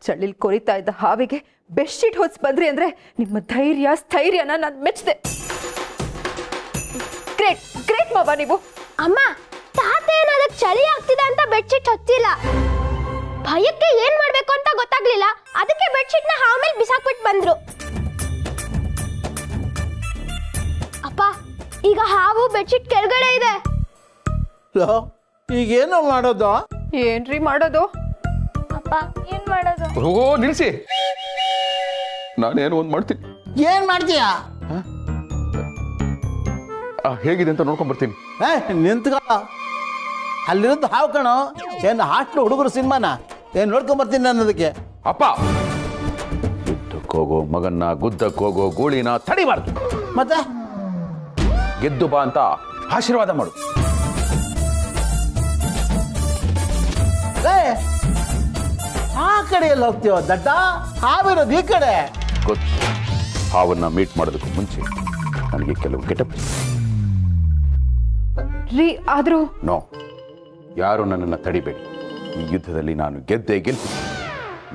ಚಳಿಲ್ ಕೊರಿತಾ ಇದ್ದ ಹಾವಿಗೆ ಬೆಡ್ಶೀಟ್ ಹೊತ್ಸ್ ಬಂದ್ರಿ ಅಂದ್ರೆ ನಿಮ್ಮ ಧೈರ್ಯ ಸ್ಥೈರ್ಯನ ನಾನು ಮೆಚ್ಚಿದೆ. ಗ್ರೇಟ್ ಗ್ರೇಟ್ ಮಾವ ನೀವು. ಅಮ್ಮ, ತಾತ ಏನದಕ್ಕೆ ಚಳಿ ಆಗ್ತಿದೆ ಅಂತ ಬೆಡ್ಶೀಟ್ ಹೊತ್ತಿಲ್ಲ. ಭಯಕ್ಕೆ ಏನ್ ಮಾಡ್ಬೇಕು ಅಂತ ಗೊತ್ತಾಗ್ಲಿಲ್ಲ, ಅದಕ್ಕೆ ಬೆಡ್ಶೀಟ್ ನ ಹಾವ್ ಮೇಲೆ ಬಿಸಾಕ್ಬಿಟ್ಟು ಬಂದ್ರು. ಅಪ್ಪ, ಈಗ ಹಾವು ಬೆಡ್ಶೀಟ್ ಕೆಳಗಡೆ ಇದೆ. ಈಗೇನು ಮಾಡೋದು? ಏನ್ರಿ ಮಾಡೋದು? ಅಪ್ಪ, ಏನ್ ಮಾಡೋದು? ಓ ನಿಲ್ಸಿ, ನಾನೇನು ಒಂದ್ ಮಾಡ್ತೀನಿ. ಏನ್ ಮಾಡ್ತೀಯಾ? ಹೇಗಿದೆ ಅಂತ ನೋಡ್ಕೊಂಡ್ ಬರ್ತೀನಿ. ನಿಂತ್ಕ, ಅಲ್ಲಿರೋದು ಹಾವು ಕಣೋ. ಏನು ಹಾಸ್ಟ್ಲು ಹುಡುಗರು ಸಿನಿಮಾನ ಏನು ನೋಡ್ಕೊಂಬರ್ತೀನಿ ಅನ್ನೋದಕ್ಕೆ. ಅಪ್ಪ, ಯುದ್ಧಕ್ಕೋಗೋ ಮಗನ್ನ ಗುದ್ದಕ್ಕೋಗೋ ಗೂಳಿನ ತಡಿಬಾರ್ದು. ಮತ್ತೆ ಗೆದ್ದು ಬಾ ಅಂತ ಆಶೀರ್ವಾದ ಮಾಡು. ಆ ಕಡೆ ಎಲ್ಲ ಹೋಗ್ತೀವ ದಡ್ಡ? ಹಾವಿರೋದು ಈ ಕಡೆ. ಗೊತ್ತು, ಹಾವನ್ನ ಮೀಟ್ ಮಾಡೋದಕ್ಕೂ ಮುಂಚೆ ನನಗೆ ಕೆಲವು ಗೆಟಪ್ ರೀ. ಆದ್ರೂ ನೋ, ಯಾರು ನನ್ನನ್ನು ತಡಿಬೇಡಿ. ಈ ಯುದ್ಧದಲ್ಲಿ ನಾನು ಗೆದ್ದೇ ಗೆಲ್ತೀನಿ.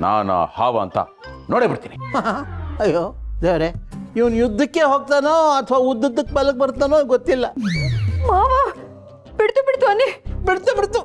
ನಾನು ಹಾವ ಅಂತ ನೋಡೇ ಬಿಡ್ತೀನಿ. ಅಯ್ಯೋ ದೇವ್ರೆ, ಇವನು ಯುದ್ಧಕ್ಕೆ ಹೋಗ್ತಾನೋ ಅಥವಾ ಉದ್ದಕ್ಕೆ ಬಲಕ್ಕೆ ಬರ್ತಾನೋ ಗೊತ್ತಿಲ್ಲ. ಮಾವ ಬಿಡ್ತು ಬಿಡ್ತು ಅನ್ನಿ. ಬಿಡ್ತು ಬಿಡ್ತು.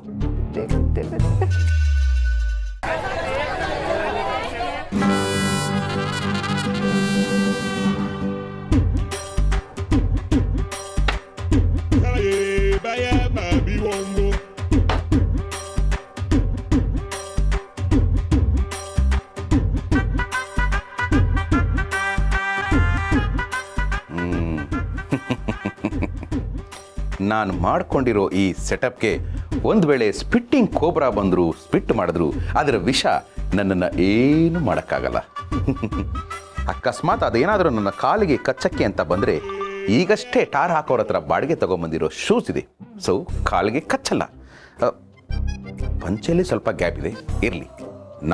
ನಾನು ಮಾಡ್ಕೊಂಡಿರೋ ಈ ಸೆಟಪ್ಗೆ ಒಂದು ವೇಳೆ ಸ್ಪಿಟ್ಟಿಂಗ್ ಕೋಬ್ರಾ ಬಂದರೂ ಸ್ಪಿಟ್ ಮಾಡಿದ್ರು ಅದರ ವಿಷ ನನ್ನನ್ನು ಏನು ಮಾಡೋಕ್ಕಾಗಲ್ಲ. ಅಕಸ್ಮಾತ್ ಅದೇನಾದರೂ ನನ್ನ ಕಾಲಿಗೆ ಕಚ್ಚಕ್ಕೆ ಅಂತ ಬಂದರೆ ಈಗಷ್ಟೇ ಟಾರ್ ಹಾಕೋರ ಹತ್ರ ಬಾಡಿಗೆ ತೊಗೊಂಬಂದಿರೋ ಶೂಸ್ ಇದೆ. ಸೊ ಕಾಲಿಗೆ ಕಚ್ಚಲ್ಲ. ಪಂಚೆಯಲ್ಲಿ ಸ್ವಲ್ಪ ಗ್ಯಾಪ್ ಇದೆ, ಇರಲಿ.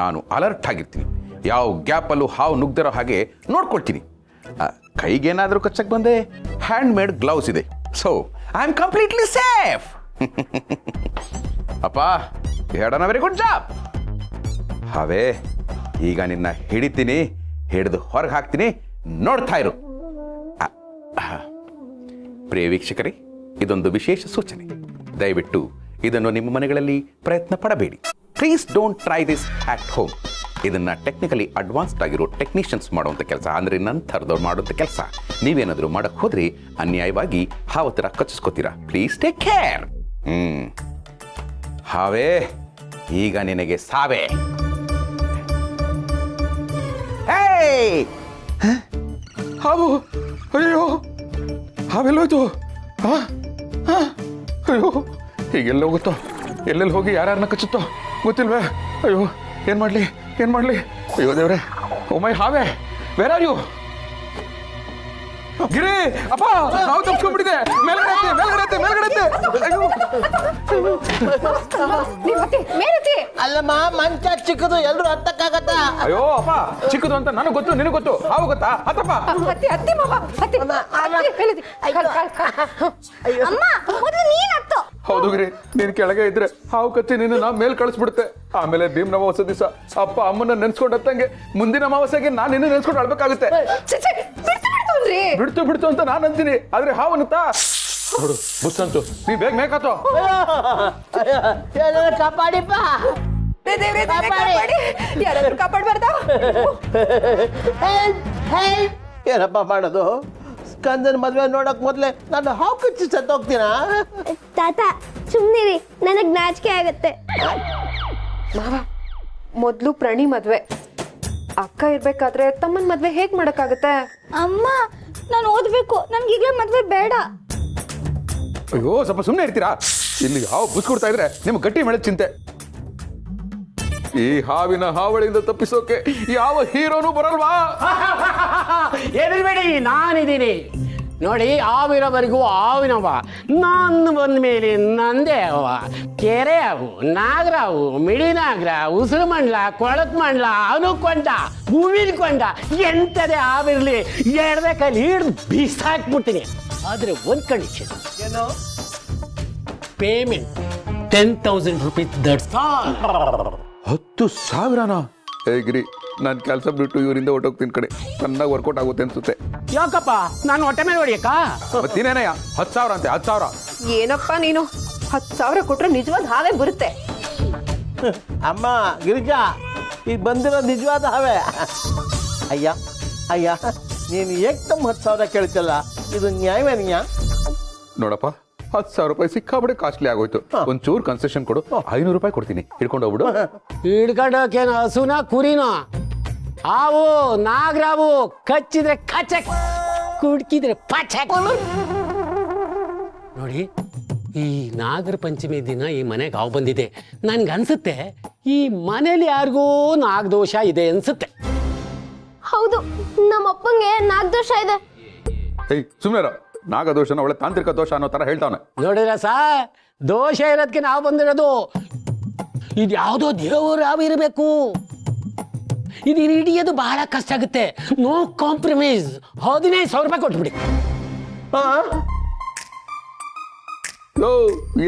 ನಾನು ಅಲರ್ಟ್ ಆಗಿರ್ತೀನಿ. ಯಾವ ಗ್ಯಾಪಲ್ಲೂ ಹಾವು ನುಗ್ದಿರೋ ಹಾಗೆ ನೋಡ್ಕೊಳ್ತೀನಿ. ಕೈಗೇನಾದರೂ ಕಚ್ಚಕ್ಕೆ ಬಂದೆ ಹ್ಯಾಂಡ್ ಮೇಡ್ ಗ್ಲೌಸ್ ಇದೆ. So I am completely safe. ಅಪ್ಪ, ಹೇಳೋಣ, ವೆರಿ ಗುಡ್ ಜಾಬ್. ಹಾವೇ, ಈಗ ನಿನ್ನ ಹಿಡಿತೀನಿ, ಹಿಡಿದು ಹೊರಗೆ ಹಾಕ್ತೀನಿ, ನೋಡ್ತಾ ಇರು. ಪ್ರಿಯ ವೀಕ್ಷಕರೇ, ಇದೊಂದು ವಿಶೇಷ ಸೂಚನೆ. ದಯವಿಟ್ಟು ಇದನ್ನು ನಿಮ್ಮ ಮನೆಗಳಲ್ಲಿ ಪ್ರಯತ್ನ ಪಡಬೇಡಿ. Please don't try this at home. ಇದನ್ನ ಟೆಕ್ನಿಕಲಿ ಅಡ್ವಾನ್ಸ್ಡ್ ಆಗಿರೋ ಟೆಕ್ನಿಷಿಯನ್ಸ್ ಮಾಡುವಂಥ ಕೆಲಸ, ಅಂದರೆ ನಂತರದವ್ರು ಮಾಡುವಂಥ ಕೆಲಸ. ನೀವೇನಾದರೂ ಮಾಡಕ್ಕೆ ಹೋದ್ರೆ ಅನ್ಯಾಯವಾಗಿ ಹಾವು ಥರ ಕಚ್ಚಿಸ್ಕೋತೀರಾ. Please take care. ಹಾವೇ, ಈಗ ನಿನಗೆ ಸಾವೇ. ಹಾವು, ಅಯ್ಯೋ, ಹಾವೆಲ್ಲೋಯ್ತು. ಅಯ್ಯೋ, ಹೀಗೆಲ್ಲ ಹೋಗುತ್ತೋ, ಎಲ್ಲೆಲ್ಲಿ ಹೋಗಿ ಯಾರ್ಯಾರನ್ನ ಕಚ್ಚುತ್ತೋ ಗೊತ್ತಿಲ್ವೇ. ಅಯ್ಯೋ, ಏನ್ ಮಾಡ್ಲಿ. ಅಯ್ಯೋ ದೇವ್ರೆ, ಓ ಮೈ ಹಾವೆ, ವೇರ್ ಆರ್ ಯು? ಗಿರಿ, ಅಪ್ಪ, ಹಾವು ತಪ್ಪಿಸ್ಕೊಂಡ್ಬಿಟ್ಟಿದೆ. ಮೇಲ್ಗಡೆ. ಅಲ್ಲಮ್ಮ, ಮಂಚ ಚಿಕ್ಕದು, ಎಲ್ರು ಹತ್ತಕ್ಕಾಗತ್ತ? ಅಯ್ಯೋ ಅಪ್ಪ, ಚಿಕ್ಕದು ಅಂತ ನನಗೆ ಗೊತ್ತು, ನಿನಗೆ ಗೊತ್ತು. ಹಾವು ಗೊತ್ತಾ? ಹತ್ತಪ್ಪ. ಹೌದು ಗಿರಿ, ನೀನ್ ಕೆಳಗೆ ಇದ್ರೆ ಹಾವು ಕಚ್ಚಿ ನಿನ್ನ ಮೇಲ್ ಕಳಿಸ್ಬಿಡುತ್ತೆ. ಆಮೇಲೆ ಭೀಮ್ ಅಮಾವಾಸ್ಯೆ ದಿವಸ ಅಪ್ಪ ಅಮ್ಮನ ನೆನ್ಸ್ಕೊಂಡು ಹತ್ತಂಗೆ ಮುಂದಿನ ಅಮಾವಾಸ್ಯೆಗೆ ನಾನು ನಿನ್ನ ನೆನ್ಸ್ಕೊಂಡು ಅಳ್ಬೇಕಾಗುತ್ತೆ. ಬಿಡ್ತು ಅಂತ ನಾನು ಅಂತೀನಿ, ಆದ್ರೆ ಹಾವನ್ನುತ್ತಾ ನೋಡು ಬುಸ್ತಂತು. ನೀ ಬೇಗ ಮೇಕಾತೋ. ಕಾಪಾಡಿಪ್ಪ, ಕಾಪಾಡ್ಬಾರ್ದ? ಏನಪ್ಪ ಮಾಡೋದು? ಸ್ಕಂದನ ಮದ್ವೆ ನೋಡಕ್ ಮೊದ್ಲೇ ನಾನು ಹಾವು ಕಚ್ಚಿ ಸತ್ತೋಗ್ತೀನ? ತಾತ, ಸುಮ್ನಿರಿ, ನನಗ್ ನಾಚಿಕೆ ಆಗತ್ತೆ. ಮಾವ, ಮೊದ್ಲು ಪ್ರಣಿ ಮದ್ವೆ. ಅಕ್ಕ ಇರ್ಬೇಕಾದ್ರೆ ತಮ್ಮನ್ ಮದ್ವೆ ಹೇಗ್ ಮಾಡಕ್ಕಾಗತ್ತೆ? ಅಮ್ಮ, ನಾನು ಓದ್ಬೇಕು, ನನ್ಗೆ ಈಗಲೇ ಮದ್ವೆ ಬೇಡ. ಅಯ್ಯೋ, ಸ್ವಲ್ಪ ಸುಮ್ಮನೆ ಇರ್ತೀರಾ? ಇಲ್ಲಿ ಹಾವು ಬುಸ್ಕೊಡ್ತಾ ಇದ್ರೆ ನಿಮ್ಗೆ ಗಟ್ಟಿ ಮೇಳದ ಚಿಂತೆ. ಈ ಹಾವಿನ ಹಾವಳಿಯಿಂದ ತಪ್ಪಿಸೋಕೆ ಯಾವ ಹೀರೋನು ಬರಲ್ವಾ? ಹೆದರ್ಬೇಡಿ, ನಾನಿದ್ದೀನಿ ನೋಡಿ. ಹಾವಿರೋವರೆಗೂ ಹಾವಿನವ, ನಾನು ಬಂದ ಮೇಲೆ ನಂದೇ ಅವ. ಕೆರೆ ಹಾವು, ನಾಗರಾವು, ಮಿಡಿನಾಗರ, ಉಸಿರು ಮಂಡ್ಲ, ಕೊಳತ್ ಮಂಡ್ಲ, ಅನುಕೊಂಡ, ಹೂವಿನ ಕೊಂಡ, ಎಂಥದೇ ಹಾವಿರ್ಲಿ ಎಡದೆ ಕೈಲಿ ಹಿಡಿದು ಬೀಸಾಕ್ಬಿಡ್ತೀನಿ. ಆದರೆ ಒಂದು ಕಂಡೀಷನ್. ಏನು? Payment 10,000 rupees. That's all. 10,000? ಹೇಗಿರಿ ನಾನು ಕೆಲಸ ಬಿಟ್ಟು ಇವರಿಂದ ಹೊಟ್ಟೋಗ್ತೀನಿ ಕಡೆ ಚೆನ್ನಾಗಿ ವರ್ಕೌಟ್ ಆಗುತ್ತೆ ಅನ್ಸುತ್ತೆ. ಯಾಕಪ್ಪ ನಾನು ಹೊಟ್ಟೆ ಮೇಲೆ ಹೊಡಿಯಕ್ಕ? ಮತ್ತೇನೇನಯ್ಯ 10,000 ಅಂತೆ 10,000. ಏನಪ್ಪ ನೀನು 10,000 ಕೊಟ್ರೆ ನಿಜವಾದ ಹಾವೇ ಬರುತ್ತೆ. ಅಮ್ಮ ಗಿರಿಜಾ, ಈಗ ಬಂದಿರೋ ನಿಜವಾದ ಹಾವೇ. ಅಯ್ಯ ಅಯ್ಯ, ನೀನು ಏಕ್ದಮ್ 10,000 ಕೇಳ್ತಲ್ಲ, ಇದು ನ್ಯಾಯವೇನ್ಯ? ನೋಡಪ್ಪ 10,000 ರೂಪಾಯಿ ಸಿಕ್ಕಾಬಿಡೆ ಕಾಸ್ಟ್ಲಿ ಆಗೋಯ್ತು. ಒಂಚೂರು ಕನ್ಸೆಷನ್ ಕೊಡು, 500 ರೂಪಾಯಿ ಕೊಡ್ತೀನಿ, ಹಿಡ್ಕೊಂಡು ಹೋಗ್ಬಿಡು. ಹಿಡ್ಕೊಂಡೋಕೇನು ಹಸುನ ಕುರಿನೋ? ಹಾವು ನಾಗರಾವು ಕಚ್ಚಿದ್ರೆ ಕಚಕ್, ಕುಡ್ಕಿದ್ರೆ ಪಚಕ್. ನೋಡಿ, ಈ ನಾಗರ ಪಂಚಮಿ ದಿನ ಈ ಮನೆಗೆ ಹಾವು ಬಂದಿದೆ. ನನ್ಗೆ ಅನ್ಸುತ್ತೆ ಈ ಮನೇಲಿ ಯಾರಿಗೋ ನಾಗದೋಷ ಇದೆ ಅನ್ಸುತ್ತೆ. ಹೌದು, ನಮ್ಮ ಅಪ್ಪಂಗೆ ನಾಗದೋಷ ಇದೆ. ಏಯ್ ಸುಮ್ಮನೆ, ನಾಗದೋಷನ ಒಳ್ಳೆ ತಾಂತ್ರಿಕ ದೋಷ ಅನ್ನೋ ತರ ಹೇಳ್ತಾವನೆ. ನೋಡಿದ್ರ ಸಾರ್, ದೋಷ ಇರೋದಕ್ಕೆ ನಾವು ಬಂದಿರೋದು. ಇದು ಯಾವುದೋ ದೇವರು ಹಾವು ಇರಬೇಕು. ಇದು ಹಿಡಿಯೋದು ಬಹಳ ಕಷ್ಟ ಆಗುತ್ತೆ. No compromise. 15,000 ರೂಪಾಯಿ ಕೊಟ್ಬಿಡಿ.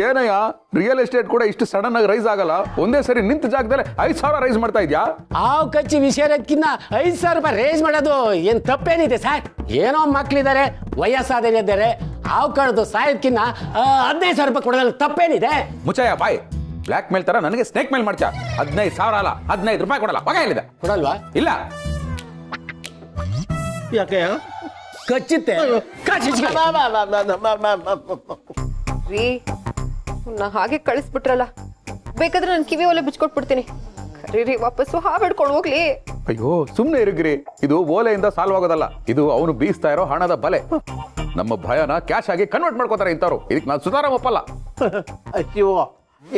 ಏನಯ್ಯ, ರಿಯಲ್ ಎಸ್ಟೇಟ್ ಕೂಡ ಇಷ್ಟು ಸಡನ್ ಆಗಿ ರೈಸ್ ಆಗಲ್ಲ. ಒಂದೇ ಸರಿ ನಿಂತ ಜಾಗದಲ್ಲಿ 5,000 ರೈಸ್ ಮಾಡ್ತಾ ಇದ್ಯಾ? ಹಾವು ಕಚ್ಚಿ ವಿಷಯಕ್ಕಿಂತ 5,000 ರೂಪಾಯಿ ರೇಸ್ ಮಾಡೋದು ಏನ್ ತಪ್ಪೇನಿದೆ ಸರ್? ಏನೋ ಮಕ್ಳಿದ್ದಾರೆ, ವಯಸ್ಸಾದರೆ ಹಾವು ಕಳೆದು ಸಾಯೋದಕ್ಕಿಂತ 15,000 ರೂಪಾಯಿ ಕೊಡೋದ್ರಲ್ಲಿ ತಪ್ಪೇನಿದೆ? ಮುಚ್ಚಯ್ಯ ಬಾಯ್. ಬ್ಲ್ಯಾಕ್ ಮೇಲ್ ತರ ನನಗೆ ಸ್ನೇಕ್ ಮೇಲ್ ಮಾಡ್ತೀಯ. 15,000 ಅಲ್ಲ, 15 ರೂಪಾಯಿ ಕೊಡಲ್ಲ. ಮಗ ಹೇಳಿದೆ ಕೊಡಲ್ವಾ? ಇಲ್ಲ. ಯಾಕೆ? ಕಚ್ಚುತ್ತೆ. ರೀ, ನಾ ಹಾಗೆ ಕಳಿಸ್ಬಿಟ್ರಲ್ಲ, ಬೇಕಾದ್ರೆ ನಾನು ಕಿವಿ ಒಲೆ ಬಿಚ್ಕೊಟ್ಬಿಡ್ತೀನಿ. ಕರೀರಿ, ವಾಪಸ್ಸು ಹಾವು ಹಿಡ್ಕೊಂಡು ಹೋಗ್ಲಿ. ಅಯ್ಯೋ ಸುಮ್ನೆ ಇರುಗಿರಿ. ಇದು ಓಲೆಯಿಂದ ಸಾಲ್ವ್ ಆಗೋದಲ್ಲ, ಇದು ಅವನು ಬೀಸ್ತಾ ಇರೋ ಹಣದ ಬಲೆ. ನಮ್ಮ ಭಯನ ಕ್ಯಾಶ್ ಆಗಿ ಕನ್ವರ್ಟ್ ಮಾಡ್ಕೋತಾರೆ ಇಂಥವ್ರು. ಇದಕ್ಕೆ ನಾನು ಸುಧಾರ ಒಪ್ಪಲ್ಲ. ಅಯ್ಯೋ,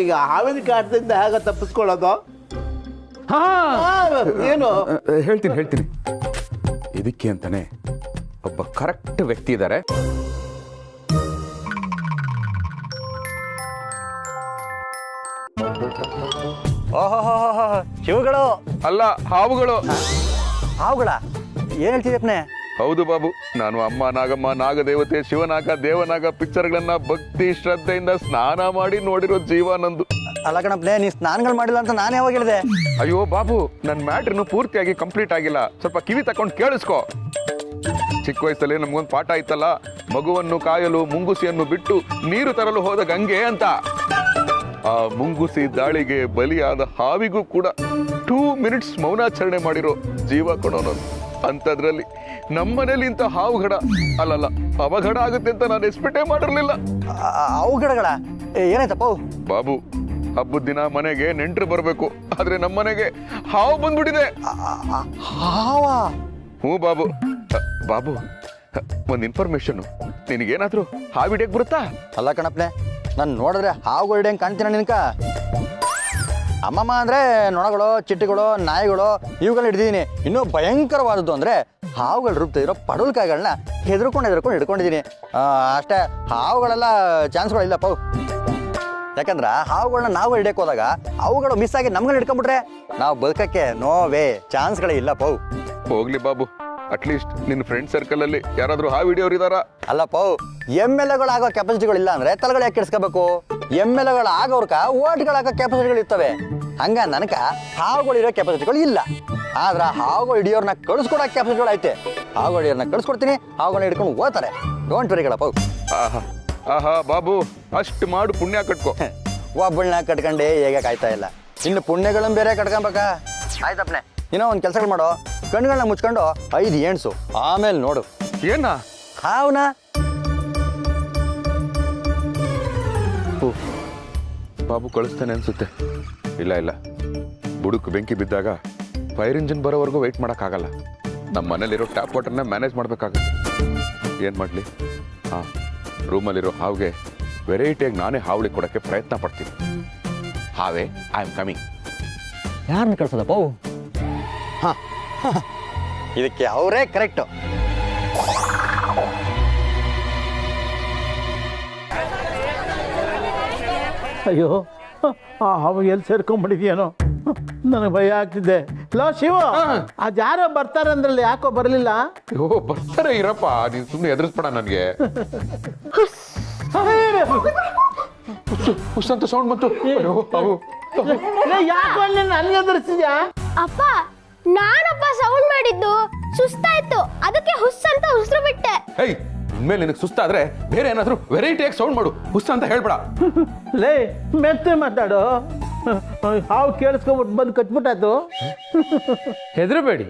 ಈಗ ಹಾವಿನ ಕಾಟದಿಂದ ಹೇಗೆ ತಪ್ಪಿಸ್ಕೊಳ್ಳೋದು? ಏನು ಹೇಳ್ತೀನಿ. ಇದಕ್ಕೆ ಅಂತಾನೆ ಒಬ್ಬ ಕರೆಕ್ಟ್ ವ್ಯಕ್ತಿ ಇದ್ದಾರೆ. ಶಿವಗಳು ಅಲ್ಲ, ಹಾವುಗಳು. ಹಾವುಗಳ ಏನ್ ಹೇಳ್ತಿದ್ದಪ್ಪನೆ? ಹೌದು ಬಾಬು, ನಾನು ಅಮ್ಮ ನಾಗಮ್ಮ, ನಾಗದೇವತೆ, ಶಿವನಾಗ, ದೇವನಾಗ ಪಿಕ್ಚರ್ಗಳನ್ನ ಭಕ್ತಿ ಶ್ರದ್ಧೆಯಿಂದ ಸ್ನಾನ ಮಾಡಿ ನೋಡಿರೋ ಜೀವ ನಂದು. ಅಲ್ಲ ಕಣಪ್ಪನೆ, ನೀ ಸ್ನಾನಗಳು ಮಾಡಿಲ್ಲ ಅಂತ ನಾನು ಯಾವಾಗ ಹೇಳಿದೆ? ಅಯ್ಯೋ ಬಾಬು, ನನ್ನ ಮ್ಯಾಟ್ರಿನ್ನು ಪೂರ್ತಿಯಾಗಿ ಕಂಪ್ಲೀಟ್ ಆಗಿಲ್ಲ. ಸ್ವಲ್ಪ ಕಿವಿ ತಕೊಂಡು ಕೇಳಿಸ್ಕೊ. ಚಿಕ್ಕ ವಯಸ್ಸಲ್ಲಿ ನಮ್ಗೊಂದು ಪಾಠ ಇತ್ತಲ್ಲ, ಮಗುವನ್ನು ಕಾಯಲು ಮುಂಗುಸಿಯನ್ನು ಬಿಟ್ಟು ನೀರು ತರಲು ಹೋದ ಗಂಗೆ ಅಂತ. ಆ ಮುಂಗುಸಿ ದಾಳಿಗೆ ಬಲಿಯಾದ ಹಾವಿಗೂ ಕೂಡ 2 ಮಿನಿಟ್ಸ್ ಮೌನಾಚರಣೆ ಮಾಡಿರೋ ಜೀವ ಕೊಡೋನು. ಅಂಥದ್ರಲ್ಲಿ ನಮ್ಮನೇಲಿ ಇಂಥ ಹಾವುಗಡ ಅಲ್ಲಲ್ಲ ಅವಘಡ ಆಗುತ್ತೆ ಅಂತ ನಾನು ಎಕ್ಸ್ಪೆಕ್ಟೇ ಮಾಡಿರ್ಲಿಲ್ಲ. ಅವುಗಡಗಳ ಏನಾಯ್ತಪ್ಪ? ಬಾಬು, ಹಬ್ಬದ ದಿನ ಮನೆಗೆ ನೆಂಟರು ಬರಬೇಕು, ಆದ್ರೆ ನಮ್ಮನೆಗೆ ಹಾವು ಬಂದ್ಬಿಟ್ಟಿದೆ. ಹಾವ? ಹ್ಞೂ ಬಾಬು. ಬಾಬು, ಒಂದು ಇನ್ಫಾರ್ಮೇಶನ್, ನಿನಗೇನಾದ್ರೂ ಹಾವು ಹಿಡಿಯಕ್ ಬರುತ್ತಾ? ಅಲ್ಲ ಕಣಪ್ಪನೆ, ನಾನು ನೋಡಿದ್ರೆ ಹಾವುಗಳು ಹಿಡಿಯಂಗೆ ಕಾಣ್ತೀನ ನಿನ್ಕ? ಅಮ್ಮಮ್ಮ ಅಂದ್ರೆ ನೊಣಗಳು, ಚಿಟ್ಟೆಗಳು, ನಾಯಿಗಳು ಇವುಗಳನ್ನ ಹಿಡಿದೀನಿ. ಇನ್ನೂ ಭಯಂಕರವಾದದ್ದು ಅಂದ್ರೆ ಹಾವುಗಳು ರೂಪದಿರೋ ಪಡವಲ್ಕಾಯಿಗಳನ್ನ ಹೆದರ್ಕೊಂಡು ಹಿಡ್ಕೊಂಡಿದ್ದೀನಿ ಅಷ್ಟೇ. ಹಾವುಗಳೆಲ್ಲ ಚಾನ್ಸ್ಗಳಿಲ್ಲ ಪೌ. ಯಾಕಂದ್ರೆ ಹಾವುಗಳನ್ನ ನಾವು ಹಿಡಿಯಕ್ಕೆ ಹೋದಾಗ ಅವುಗಳು ಮಿಸ್ ಆಗಿ ನಮ್ಗಳನ್ನ ಹಿಡ್ಕೊಂಡ್ಬಿಟ್ರೆ ನಾವು ಬದುಕಕ್ಕೆ ನೋವೇ ಚಾನ್ಸ್ಗಳೇ ಇಲ್ಲ ಪೌ. ಹೋಗ್ಲಿ ಬಾಬು, ಅಟ್ಲೀಸ್ಟ್ ನಿನ್ನ ಫ್ರೆಂಡ್ ಸರ್ಕಲ್ ಅಲ್ಲಿ ಯಾರಾದ್ರೂ ಹಾವು ಹಿಡಿಯೋರು ಇದಾರ? ಅಲ್ಲ ಪೌ, MLAಗಳಾಗೋ ಕೆಪಾಸಿಟಿಗಳಿಲ್ಲ ಅಂದ್ರೆ ತಲೆಗಳು ಯಾಕೆ ಕೆಡಿಸ್ಕೋಬೇಕು? MLAಗಳಾಗೋರ್ಕ ಓಟ್ಗಳಾಗೋ ಕೆಪಾಸಿಟಿಗಳು ಇರ್ತವೆ. ಹಂಗ ನನಕ ಹಾವುಗಳಿರೋ ಕೆಪಾಸಿಟಿಗಳು ಇಲ್ಲ. ಆದ್ರೆ ಹಾವುಗಳು ಹಿಡಿಯೋರ್ನ ಕಳಿಸ್ಕೊಡೋ ಕೆಪಾಸಿಟಿಗಳು ಐತೆ. ಹಾವುಗಳು ಹಿಡಿಯೋರ್ನ ಕಳಿಸ್ಕೊಡ್ತೀನಿ, ಹಾವುಗಳನ್ನ ಹಿಡ್ಕೊಂಡು ಹೋಗ್ತಾರೆ. ಡೋಂಟ್ ವೆರಿಗಳ ಪೌ. ಆಹಾ ಬಾಬು, ಅಷ್ಟು ಮಾಡು, ಪುಣ್ಯ ಕಟ್ಕೋ. ಒಬ್ಬಳನ್ನ ಕಟ್ಕೊಂಡೆ ಹೇಗೆ ಕಾಯ್ತಾ ಇಲ್ಲ, ಇನ್ನು ಪುಣ್ಯಗಳನ್ನ ಬೇರೆ ಕಟ್ಕೊಬೇಕಾ? ಆಯ್ತಪ್ಪನೆ, ಇನ್ನೂ ಒಂದು ಕೆಲಸಗಳು ಮಾಡೋ. ಕಣ್ಗಳನ್ನ ಮುಚ್ಕೊಂಡು 5 ಎಣ್ಸು, ಆಮೇಲೆ ನೋಡು. ಏನ? ಹಾವ್ನ. ಬಾಬು ಕಳಿಸ್ತಾನೆ ಅನ್ಸುತ್ತೆ. ಇಲ್ಲ, ಬುಡುಕು ಬೆಂಕಿ ಬಿದ್ದಾಗ ಫೈರ್ ಇಂಜಿನ್ ಬರೋವರೆಗೂ ವೆಯ್ಟ್ ಮಾಡೋಕ್ಕಾಗಲ್ಲ. ನಮ್ಮ ಮನೇಲಿರೋ ಟ್ಯಾಪ್ ವಾಟರ್ನ ಮ್ಯಾನೇಜ್ ಮಾಡಬೇಕಾಗುತ್ತೆ. ಏನು ಮಾಡಲಿ? ಹಾಂ, ರೂಮಲ್ಲಿರೋ ಹಾವಿಗೆ ವೆರೈಟಿಯಾಗಿ ನಾನೇ ಹಾವಳಿ ಕೊಡೋಕ್ಕೆ ಪ್ರಯತ್ನ ಪಡ್ತೀನಿ. ಹಾವೇ, ಐ ಆಮ್ ಕಮಿಂಗ್. ಯಾರನ್ನ ಕಳ್ಸೋದಪ್ಪ? ಹಾಂ, ಇದಕ್ಕೆ ಅವರೇ ಕರೆಕ್ಟು. ಅಯ್ಯೋ, ಆ ಹಾವು ಎಲ್ಲಿ ಸೇರ್ಕೊಂಡ್ಬಿಟ್ಟಿದ್ಯಾನೋ, ನನಗೆ ಭಯ ಆಗ್ತಿದೆ. ಲೋ ಶಿವ, ಅದು ಯಾರೋ ಬರ್ತಾರೆ ಅಂದ್ರಲ್ಲಿ ಯಾಕೋ ಬರಲಿಲ್ಲ? ಓ, ಬರ್ತಾರೆ ಇರಪ್ಪ, ನೀನು ಸುಮ್ಮನೆ ಎದುರಿಸ್ಬೇಡ ನನಗೆ. ಅಂತ ಸೌಂಡ್ ಬಂತು. ಯಾಕೋ ನನಗೆ ಎದುರಿಸಿದ್ಯಾ? ಅಪ್ಪ ನಾನಪ್ಪ ಸೌಂಡ್ ಮಾಡಿದ್ದು ಸುಸ್ತಾಯ್ತು, ಅದಕ್ಕೆ ಹುಸ್ ಅಂತ ಉಸಿರು ಬಿಟ್ಟೆ. ಹೇಯ್ ಇನ್ಮೇಲೆ ನಿನಗೆ ಸುಸ್ತಾದ್ರೆ ಬೇರೆ ಏನಾದರೂ ವೆರೈಟಿಯಾಗಿ ಸೌಂಡ್ ಮಾಡು, ಹುಸ್ಸ ಅಂತ ಹೇಳ್ಬೇಡ. ಲೇ ಮೆತ್ತೆ ಮಾತಾಡು. ಹಾವು ಕೇಳಿಸ್ಕೊಬಿಟ್ಟು ಬಂದು ಕಚ್ಬಿಟ್ಟಾಯ್ತು. ಹೆದರಬೇಡಿ,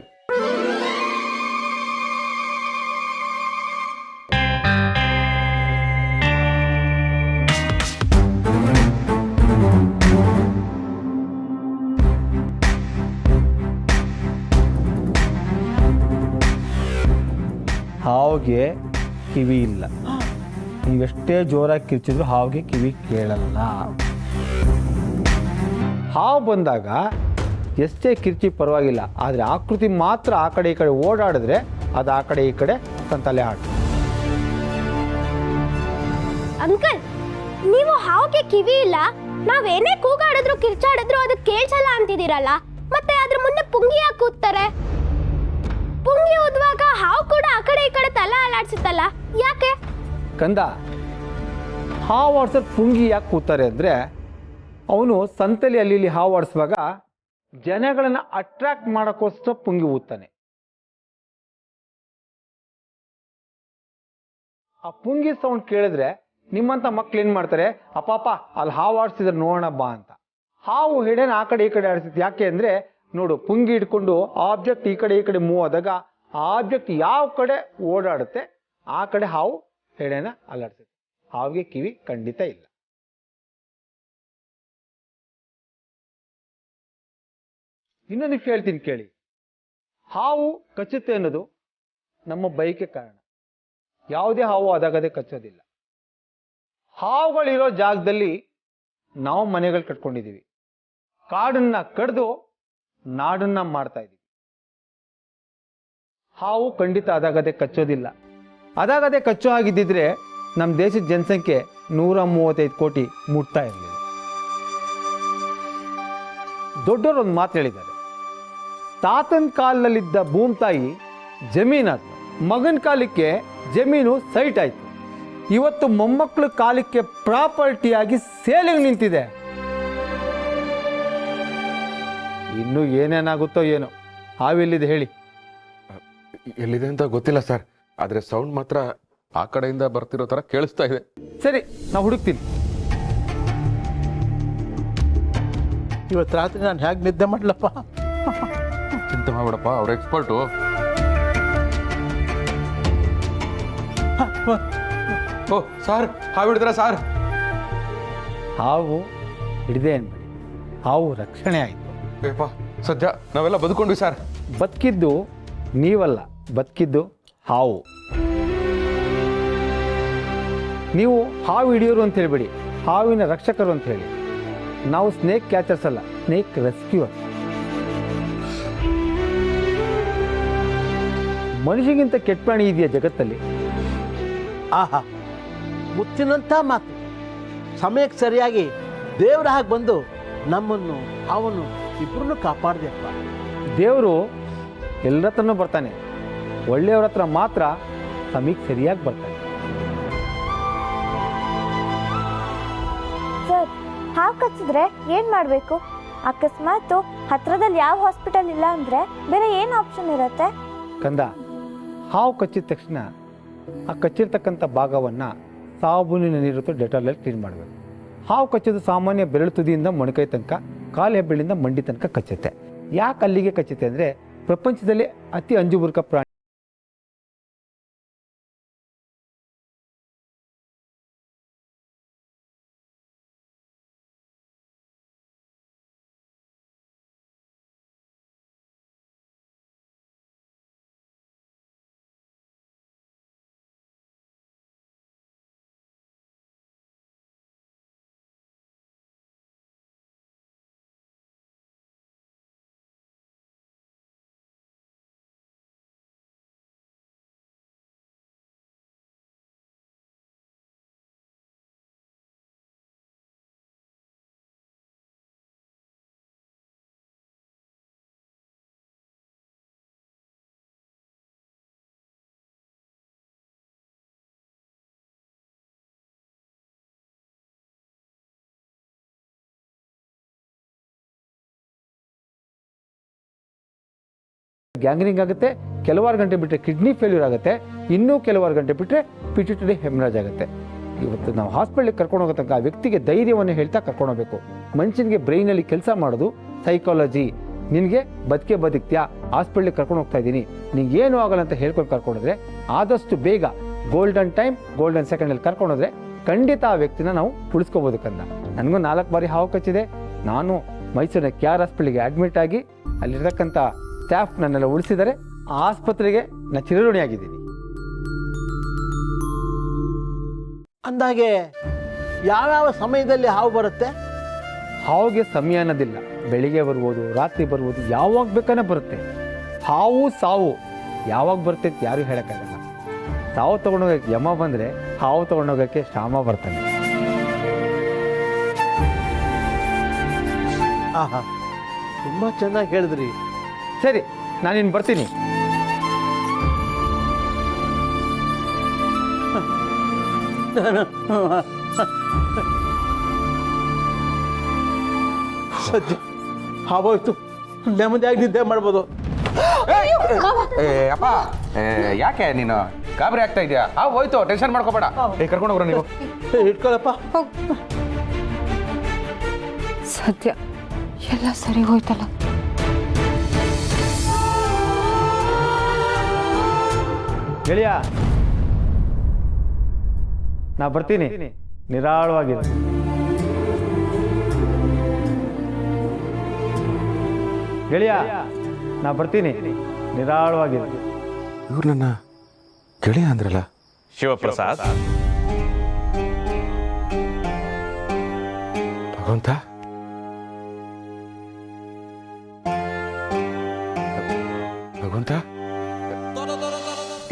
ಹಾವಿಗೆ ಕಿವಿ ಇಲ್ಲ. ನೀವೆಷ್ಟೇ ಜೋರಾಗಿ ಕಿರ್ಚಿದ್ರು ಹಾವಿಗೆ ಕಿವಿ ಕೇಳಲ್ಲ. ಹಾವು ಬಂದಾಗ ಎಷ್ಟೇ ಕಿರ್ಚಿ ಪರವಾಗಿಲ್ಲ, ಆದರೆ ಆಕೃತಿ ಮಾತ್ರ ಆ ಕಡೆ ಈ ಕಡೆ ಓಡಾಡಿದ್ರೆ ಅದು ಆ ಕಡೆ ಈ ಕಡೆ ತನ್ನ ತಲೆ ಆಡ್ತದೆ. ಅಂಕಲ್, ನೀವು ಹಾವಿಗೆ ಕಿವಿ ಇಲ್ಲ, ನಾವೇನೇ ಕೂಗಾಡಿದ್ರು ಕಿರ್ಚಾಡಿದ್ರು ಅದು ಕೇಳ್ಸಲ್ಲ ಅಂತಿದ್ದೀರಲ್ಲ, ಮತ್ತೆ ಅದ್ರ ಮುಂದೆ ಪುಂಗಿ ಯಾಕೆ ಕೂಗ್ತಾರೆ? ಪುಂಗಿ ಊದುವಾಗ ಹಾವು ಕೂಡ ಆ ಕಡೆ ಈ ಕಡೆ ತಲೆ ಅಲಾಡ್ಸುತ್ತಲ್ಲ, ಯಾಕೆ? ಕಂದ, ಹಾವು ಆಡ್ಸೋದು ಪುಂಗಿ ಯಾಕೆ ಕೂತಾರೆ ಅಂದರೆ, ಅವನು ಸಂತೆಲಿ ಅಲ್ಲಿ ಇಲ್ಲಿ ಹಾವು ಆಡಿಸುವಾಗ ಜನಗಳನ್ನು ಅಟ್ರಾಕ್ಟ್ ಮಾಡೋಕ್ಕೋಸ್ಕರ ಪುಂಗಿ ಊದ್ತಾನೆ. ಆ ಪುಂಗಿ ಸೌಂಡ್ ಕೇಳಿದ್ರೆ ನಿಮ್ಮಂಥ ಮಕ್ಳು ಏನು ಮಾಡ್ತಾರೆ, ಅಪ್ಪಾಪ ಅಲ್ಲಿ ಹಾವು ಆಡಿಸಿದ್ರೆ ನೋಡೋಣ ಬಾ ಅಂತ. ಹಾವು ಹೆಡೆನ ಆ ಕಡೆ ಈ ಕಡೆ ಆಡಿಸುತ್ತೆ. ಯಾಕೆ ಅಂದರೆ ನೋಡು, ಪುಂಗಿ ಇಟ್ಕೊಂಡು ಆಬ್ಜೆಕ್ಟ್ ಈ ಕಡೆ ಮೂವ್ ಆದಾಗ ಆ ಆಬ್ಜೆಕ್ಟ್ ಯಾವ ಕಡೆ ಓಡಾಡುತ್ತೆ ಆ ಕಡೆ ಹಾವು ಹೆಡೆನ ಅಲ್ಲಾಡ್ಸುತ್ತೆ. ಹಾವಿಗೆ ಕಿವಿ ಖಂಡಿತ ಇಲ್ಲ. ಇನ್ನೊಂದು ವಿಷಯ ಹೇಳ್ತೀನಿ ಕೇಳಿ. ಹಾವು ಕಚ್ಚುತ್ತೆ ಅನ್ನೋದು ನಮ್ಮ ಬಯಕೆ ಕಾರಣ. ಯಾವುದೇ ಹಾವು ಅದಾಗದೆ ಕಚ್ಚೋದಿಲ್ಲ. ಹಾವುಗಳಿರೋ ಜಾಗದಲ್ಲಿ ನಾವು ಮನೆಗಳು ಕಟ್ಕೊಂಡಿದ್ದೀವಿ. ಕಾಡನ್ನ ಕಡ್ದು ನಾಡನ್ನ ಮಾಡ್ತಾ ಇದ್ದೀವಿ. ಹಾವು ಖಂಡಿತ ಅದಾಗದೆ ಕಚ್ಚೋದಿಲ್ಲ. ಅದಾಗದೆ ಕಚ್ಚೋ ಹಾಗಿದ್ದಿದ್ರೆ ನಮ್ಮ ದೇಶದ ಜನಸಂಖ್ಯೆ 135 ಕೋಟಿ ಮುಟ್ತಾ ಇರಲಿಲ್ಲ. ದೊಡ್ಡವರು ಒಂದು ಮಾತು ಹೇಳಿದ್ದಾರೆ, ತಾತನ ಕಾಲದಲ್ಲಿದ್ದ ಭೂಮ್ತಾಯಿ ಜಮೀನಾದ್ರು, ಮಗನ ಕಾಲಕ್ಕೆ ಜಮೀನು ಸೈಟ್ ಆಯಿತು. ಇವತ್ತು ಮೊಮ್ಮಕ್ಕಳ ಕಾಲಕ್ಕೆ ಪ್ರಾಪರ್ಟಿಯಾಗಿ ಸೇಲಿಗೆ ನಿಂತಿದೆ. ಇನ್ನು ಏನೇನಾಗುತ್ತೋ ಏನೋ. ಹಾವೆಲ್ಲಿದೆ ಹೇಳಿ? ಎಲ್ಲಿದೆ ಅಂತ ಗೊತ್ತಿಲ್ಲ ಸರ್, ಆದರೆ ಸೌಂಡ್ ಮಾತ್ರ ಆ ಕಡೆಯಿಂದ ಬರ್ತಿರೋ ಥರ ಕೇಳಿಸ್ತಾ ಇದೆ. ಸರಿ, ನಾವು ಹುಡುಕ್ತೀನಿ. ಇವತ್ತು ರಾತ್ರಿ ನಾನು ಹೇಗೆ ನಿದ್ದೆ ಮಾಡ್ಲಪ್ಪ? ಚಿಂತೆ ಮಾಡ್ಬಿಡಪ್ಪ, ಅವ್ರ ಎಕ್ಸ್ಪರ್ಟು. ಓ ಸಾರ್, ಹಾವು ಹಿಡಿದ್ರ ಸಾರ್? ಹಾವು ಹಿಡಿದೆ ಅನ್ಬೇಡಿ, ಹಾವು ರಕ್ಷಣೆ ಆಯಿತು. ಏಪ್ಪ, ಸದ್ಯ ನಾವೆಲ್ಲ ಬದುಕೊಂಡ್ವಿ ಸರ್. ಬದುಕಿದ್ದು ನೀವಲ್ಲ, ಬದುಕಿದ್ದು ಹಾವು. ನೀವು ಹಾವು ಹಿಡಿಯೋರು ಅಂತ ಹೇಳ್ಬೇಡಿ, ಹಾವಿನ ರಕ್ಷಕರು ಅಂತ ಹೇಳಿ. ನಾವು ಸ್ನೇಕ್ ಕ್ಯಾಚರ್ಸ್ ಅಲ್ಲ, ಸ್ನೇಕ್ ರೆಸ್ಕ್ಯೂವರ್. ಮನುಷ್ಯಗಿಂತ ಕೆಟ್ಟ ಪ್ರಾಣಿ ಇದೆಯಾ ಜಗತ್ತಲ್ಲಿ? ಆಹಾ, ಮುತ್ತಿನಂಥ ಮಾತು. ಸಮಯಕ್ಕೆ ಸರಿಯಾಗಿ ದೇವರ ಹಾಗೆ ಬಂದು ನಮ್ಮನ್ನು ಅವನು ಇಬ್ಬರನ್ನು ಕಾಪಾಡ್ದೆಪ್ಪ. ದೇವರು ಎಲ್ಲರ ಹತ್ರನೂ ಬರ್ತಾನೆ, ಒಳ್ಳೆಯವ್ರ ಹತ್ರ ಮಾತ್ರ ಸಮಯಕ್ಕೆ ಸರಿಯಾಗಿ ಬರ್ತಾನೆ. ಸರ್, ಹಾವು ಕಚ್ಚಿದ್ರೆ ಏನು ಮಾಡಬೇಕು? ಅಕಸ್ಮಾತ್ ಹತ್ರದಲ್ಲಿ ಯಾವ ಹಾಸ್ಪಿಟಲ್ ಇಲ್ಲ ಅಂದರೆ ಬೇರೆ ಏನು ಆಪ್ಷನ್ ಇರುತ್ತೆ? ಕಂದ, ಹಾವು ಕಚ್ಚಿದ ತಕ್ಷಣ ಆ ಕಚ್ಚಿರ್ತಕ್ಕಂಥ ಭಾಗವನ್ನು ಸಾಬೂನಿನ ನೀರು ಡೆಟಾಲಲ್ಲಿ ಕ್ಲೀನ್ ಮಾಡಬೇಕು. ಹಾವು ಕಚ್ಚೋದು ಸಾಮಾನ್ಯ ಬೆರಳು ತುದಿಯಿಂದ ಮೊಣಕೈ ತನಕ, ಕಾಲು ಹೆಬ್ಬೆಳಿಂದ ಮಂಡಿ ತನಕ ಕಚ್ಚುತ್ತೆ. ಯಾಕೆ ಅಲ್ಲಿಗೆ ಕಚ್ಚುತ್ತೆ ಅಂದರೆ, ಪ್ರಪಂಚದಲ್ಲಿ ಅತಿ ಅಂಜುಬುರ್ಕ ಪ್ರಾಣಿ ಗ್ಯಾಂಗ್ರಿಂಗ್ ಆಗುತ್ತೆ, ಕೆಲವಾರು ಗಂಟೆ ಬಿಟ್ಟರೆ ಕಿಡ್ನಿ ಫೇಲ್ಯೂರ್ ಆಗುತ್ತೆ, ಇನ್ನೂ ಕೆಲವಾರು ಗಂಟೆ ಬಿಟ್ಟರೆ ಪಿಟ್ಯೂಟರಿ ಹೆಮ್ರಾಜ್ ಆಗುತ್ತೆ. ಇವತ್ತು ನಾವು ಹಾಸ್ಪಿಟ್ಲಿಗೆ ಕರ್ಕೊಂಡು ಹೋಗೋ ತನಕ ಆ ವ್ಯಕ್ತಿಗೆ ಧೈರ್ಯವನ್ನು ಹೇಳ್ತಾ ಕರ್ಕೊಂಡು ಹೋಗಬೇಕು. ಮನುಷ್ಯನಿಗೆ ಬ್ರೈನಲ್ಲಿ ಕೆಲಸ ಮಾಡೋದು ಸೈಕಾಲಜಿ. ನಿನಗೆ ಬದುಕ್ತೀಯಾ, ಹಾಸ್ಪಿಟ್ಲಿಗೆ ಕರ್ಕೊಂಡು ಹೋಗ್ತಾ ಇದ್ದೀನಿ, ನಿಂಗೆ ಏನೂ ಆಗಲ್ಲ ಅಂತ ಹೇಳ್ಕೊಂಡು ಕರ್ಕೊಂಡೋದ್ರೆ ಆದಷ್ಟು ಬೇಗ ಗೋಲ್ಡನ್ ಟೈಮ್ ಗೋಲ್ಡನ್ ಸೆಕೆಂಡಲ್ಲಿ ಕರ್ಕೊಂಡೋದ್ರೆ ಖಂಡಿತ ಆ ವ್ಯಕ್ತಿನ ನಾವು ಉಳಿಸ್ಕೋಬೋದು ಕಂದ. ನನಗೂ 4 ಬಾರಿ ಹಾವು ಕಚ್ಚಿದೆ. ನಾನು ಮೈಸೂರಿನ KR ಹಾಸ್ಪಿಟ್ಲಿಗೆ ಅಡ್ಮಿಟ್ ಆಗಿ ಅಲ್ಲಿರ್ತಕ್ಕಂಥ ಸ್ಟಾಫ್ ನನ್ನೆಲ್ಲ ಉಳಿಸಿದರೆ ಆ ಆಸ್ಪತ್ರೆಗೆ ನಾನು ಚಿರಋಣಿಯಾಗಿದ್ದೀನಿ. ಅಂದಾಗೆ ಯಾವ್ಯಾವ ಸಮಯದಲ್ಲಿ ಹಾವು ಬರುತ್ತೆ? ಹಾವಿಗೆ ಸಮಯ ಅನ್ನೋದಿಲ್ಲ. ಬೆಳಿಗ್ಗೆ ಬರ್ಬೋದು, ರಾತ್ರಿ ಬರ್ಬೋದು, ಯಾವಾಗ ಬೇಕಾನೆ ಬರುತ್ತೆ. ಹಾವು ಸಾವು ಯಾವಾಗ ಬರುತ್ತೆ ಅಂತ ಯಾರು ಹೇಳೋಕ್ಕಾಗಲ್ಲ. ಸಾವು ತೊಗೊಂಡೋಗಕ್ಕೆ ಯಮ ಬಂದರೆ ಹಾವು ತೊಗೊಂಡೋಗಕ್ಕೆ ಶ್ಯಾಮ ಬರ್ತಾನೆ. ಆಹಾ, ತುಂಬ ಚೆನ್ನಾಗಿ ಹೇಳಿದ್ರಿ. ಸರಿ, ನಾನಿನ್ನು ಬರ್ತೀನಿ. ಸದ್ಯ ಹಾವಾಯ್ತು, ನೆಮ್ಮದಿಯಾಗಿ ನಿದ್ದೆ ಮಾಡ್ಬೋದು. ಅಪ್ಪ ಯಾಕೆ ನೀನು ಗಾಬರಿ ಆಗ್ತಾ ಇದೆಯಾ? ಹೋಯ್ತು, ಟೆನ್ಷನ್ ಮಾಡ್ಕೋಬೇಡ. ಕರ್ಕೊಂಡು ಹೋಗ್ರ ನೀವು. ಇಟ್ಕೊಳಪ್ಪ. ಸದ್ಯ ಎಲ್ಲ ಸರಿ ಹೋಯ್ತಲ್ಲ. ಗೆಳೆಯ, ನಾ ಬರ್ತೀನಿ. ನಿರಾಳವಾಗಿದೆ. ಗೆಳೆಯ, ನಾ ಬರ್ತೀನಿ. ನಿರಾಳವಾಗಿದೆ. ಇವ್ರು ನನ್ನ ಗೆಳೆಯ ಅಂದ್ರಲ್ಲ. ಶಿವಪ್ರಸಾದ್, ಭಗವಂತ, ಭಗವಂತ,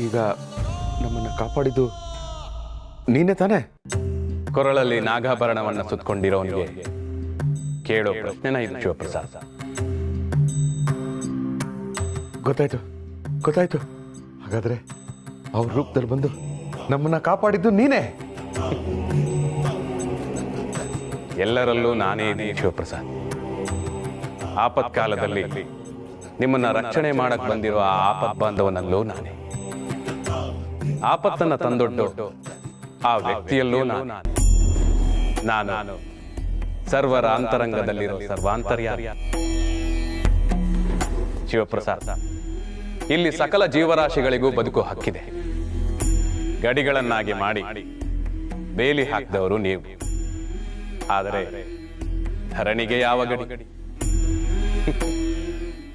ಈಗ ನಮ್ಮನ್ನ ಕಾಪಾಡಿದ್ದು ನೀನೇ ತಾನೆ? ಕೊರಳಲ್ಲಿ ನಾಗಾಭರಣವನ್ನ ಸುತ್ತಕೊಂಡಿರೋನಿಗೆ ಕೇಳೋ ಪ್ರಶ್ನೆನ ಇದು ಶಿವಪ್ರಸಾದ್. ಗೊತ್ತಾಯ್ತು. ಹಾಗಾದ್ರೆ ಅವ್ರ ರೂಪದಲ್ಲಿ ಬಂದು ನಮ್ಮನ್ನ ಕಾಪಾಡಿದ್ದು ನೀನೇ. ಎಲ್ಲರಲ್ಲೂ ನಾನೇ ಇದ್ದೀನಿ ಶಿವಪ್ರಸಾದ್. ಆಪತ್ಕಾಲದಲ್ಲಿ ನಿಮ್ಮನ್ನ ರಕ್ಷಣೆ ಮಾಡಕ್ ಬಂದಿರುವ ಆ ಆಪತ್ ಬಾಂಧವನಲ್ಲೂ ನಾನೇ. ಆಪತ್ತನ್ನ ತಂದೊಡ್ಡು ಆ ವ್ಯಕ್ತಿಯಲ್ಲೂ ನಾನು ಸರ್ವರ ಅಂತರಂಗದಲ್ಲಿರೋ ಸರ್ವಾಂತರ್ಯಾಮಿ ಶಿವಪ್ರಸಾದ್. ಇಲ್ಲಿ ಸಕಲ ಜೀವರಾಶಿಗಳಿಗೂ ಬದುಕು ಹಕ್ಕಿದೆ. ಗಡಿಗಳನ್ನಾಗಿ ಮಾಡಿ ಬೇಲಿ ಹಾಕಿದವರು ನೀವು. ಆದರೆ ಧರಣಿಗೆ ಯಾವ ಗಡಿ?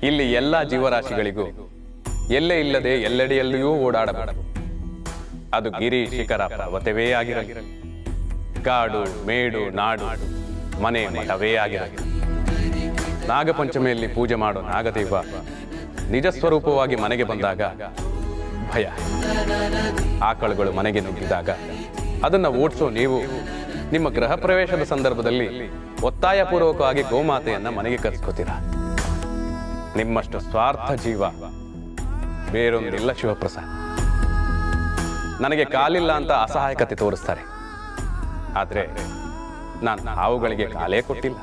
ಇಲ್ಲಿ ಎಲ್ಲ ಜೀವರಾಶಿಗಳಿಗೂ ಎಲ್ಲೇ ಇಲ್ಲದೆ ಎಲ್ಲೆಡೆಯಲ್ಲಿಯೂ ಓಡಾಡಬಾರದು. ಅದು ಗಿರಿ ಶಿಖರ ಪರ್ವತವೇ ಆಗಿರಲಿ, ಕಾಡು ಮೇಡು ನಾಡು ಮನೆ ಮಠವೇ ಆಗಿರಲಿ. ನಾಗಪಂಚಮಿಯಲ್ಲಿ ಪೂಜೆ ಮಾಡೋ ನಾಗದೈವ ನಿಜ ಸ್ವರೂಪವಾಗಿ ಮನೆಗೆ ಬಂದಾಗ ಭಯ. ಆಕಳುಗಳು ಮನೆಗೆ ನುಗ್ಗಿದಾಗ ಅದನ್ನ ಓಡಿಸೋ ನೀವು ನಿಮ್ಮ ಗೃಹ ಪ್ರವೇಶದ ಸಂದರ್ಭದಲ್ಲಿ ಒತ್ತಾಯಪೂರ್ವಕವಾಗಿ ಗೋಮಾತೆಯನ್ನ ಮನೆಗೆ ಕರೆಸ್ಕೋತೀರ. ನಿಮ್ಮಷ್ಟು ಸ್ವಾರ್ಥ ಜೀವ ಬೇರೊಂದಿಲ್ಲ ಶಿವಪ್ರಸಾದ್. ನನಗೆ ಕಾಲಿಲ್ಲ ಅಂತ ಅಸಹಾಯಕತೆ ತೋರಿಸ್ತಾರೆ. ಆದ್ರೆ ನಾನು ಹಾವುಗಳಿಗೆ ಕಾಲೇ ಕೊಟ್ಟಿಲ್ಲ.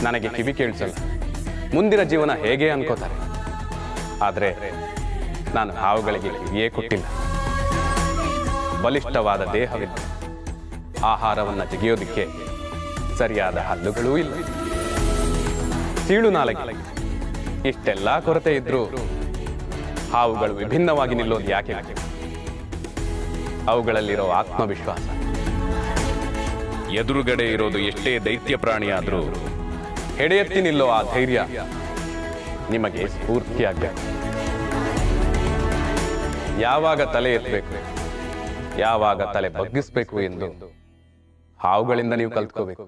ನನಗೆ ಕಿವಿ ಕೇಳಿಸಲ್ಲ. ಮುಂದಿನ ಜೀವನ ಹೇಗೆ ಅನ್ಕೋತಾರೆ. ಆದ್ರೆ ನಾನು ಹಾವುಗಳಿಗೆ ಕಿವಿಯೇ ಕೊಟ್ಟಿಲ್ಲ. ಬಲಿಷ್ಠವಾದ ದೇಹವಿಲ್ಲ. ಆಹಾರವನ್ನ ಜಿಗಿಯೋದಿಕ್ಕೆ ಸರಿಯಾದ ಹಲ್ಲುಗಳೂ ಇಲ್ಲ. ಸೀಳು ನಾಲಗೆ. ಇಷ್ಟೆಲ್ಲ ಕೊರತೆ ಇದ್ರೂ ಹಾವುಗಳು ವಿಭಿನ್ನವಾಗಿ ನಿಲ್ಲೋದು ಯಾಕೆ? ಅವುಗಳಲ್ಲಿರೋ ಆತ್ಮವಿಶ್ವಾಸ. ಎದುರುಗಡೆ ಇರೋದು ಎಷ್ಟೇ ದೈತ್ಯ ಪ್ರಾಣಿಯಾದ್ರೂ ಹೆಡೆಯೆತ್ತಿ ನಿಲ್ಲೋ ಆ ಧೈರ್ಯ ನಿಮಗೆ ಸ್ಫೂರ್ತಿಯಾಗಬೇಕು. ಯಾವಾಗ ತಲೆ ಎತ್ತಬೇಕು, ಯಾವಾಗ ತಲೆ ಬಗ್ಗಿಸ್ಬೇಕು ಎಂದು ಹಾವುಗಳಿಂದ ನೀವು ಕಲ್ತ್ಕೋಬೇಕು.